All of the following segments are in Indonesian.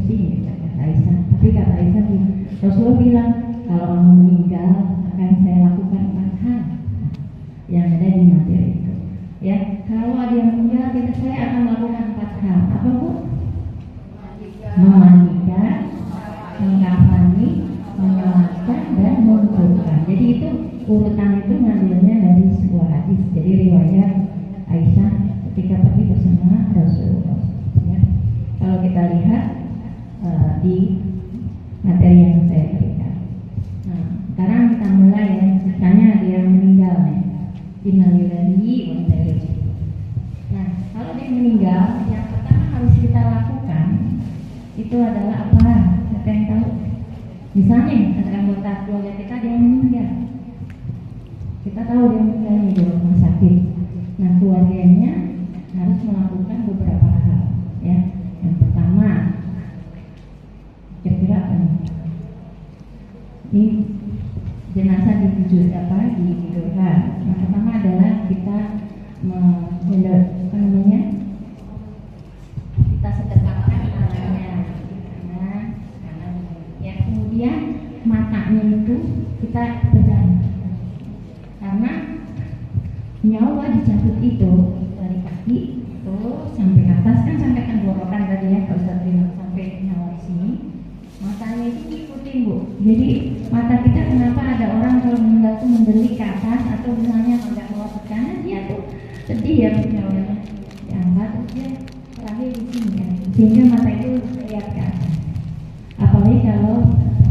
mestinya kata Aisyah. Tapi kata Aisyah, Rasulullah bilang kalau kamu meninggal akan saya lakukan 4 hal yang ada di materi itu. Ya, kalau ada yang meninggal, saya akan melakukan 4 hal. Apa Bu? Memandikan, mengkafani, menyolatkan, dan menguburkan. Jadi itu urutan itu ngambilnya dari sebuah hadis. Jadi riwayat Aisyah ketika pergi bersama Rasulullah. Ya. Kalau kita lihat di materi yang saya berikan. Nah, sekarang kita mulai ya. Misalnya ada yang meninggal nih. Innalillahi wa inna ilaihi raji'un. Nah, kalau dia meninggal, yang pertama harus kita lakukan itu adalah apa? Siapa yang tahu? Misalnya ada anggota keluarga kita dia meninggal. Kita tahu dia meninggal di rumah sakit. Nah, keluarganya harus melakukan beberapa hal. Ya, yang pertama, kira-kira apa nih? Ini jenazah ditidurkan. Yang pertama adalah kita kita sedekapkan tangannya, kanan. Ya, kemudian matanya itu kita pejam, karena nyawa dicabut itu dari kaki terus sampai atas kan sampai tenggorokan tadi ya, kalau sampai nyawa di sini. Matanya itu ikutin Bu. Jadi mata kita kenapa ada orang kalau meninggal tuh mendelik ke atas, atau misalnya tidak mau ke kanan, dia tuh sedih ya nyawanya diangkat terus dia terakhir di sini kan, sehingga mata itu lihat ke atas. Apalagi kalau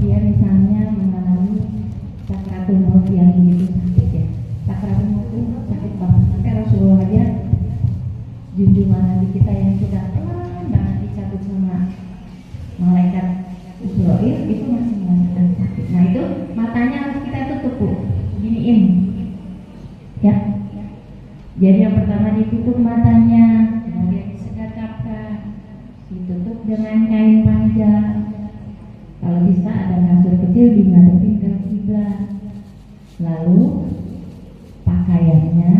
dia misalnya mengalami sakratul maut yang begitu sakit ya. Sakratul maut itu sakit banget, sampai Rasulullah aja junjungan Nabi kita yang sudah pelan banget dicabut sama malaikat Israel itu masih merasakan sakit. Nah itu matanya harus kita tutup Bu, giniin ya. Jadi yang pertama ditutup matanya, kemudian disedekapkan, ditutup dengan kain panjang. Kalau bisa ada kasur kecil dimadepin ke kiblat. Lalu pakaiannya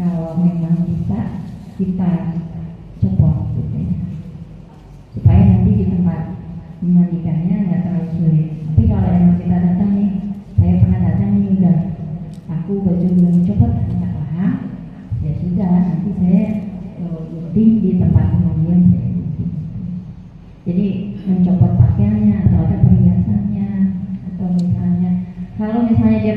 kalau memang bisa kita copot gitu ya, supaya nanti di tempat memandikannya nggak terlalu sulit. Tapi kalau emang kita datang nih, saya pernah datang nih udah aku baju belum copot nggak paham, ya sudah nanti saya gunting di tempat pemandian saya gunting. Jadi mencopot pakaiannya atau ada perhiasannya, atau misalnya kalau misalnya dia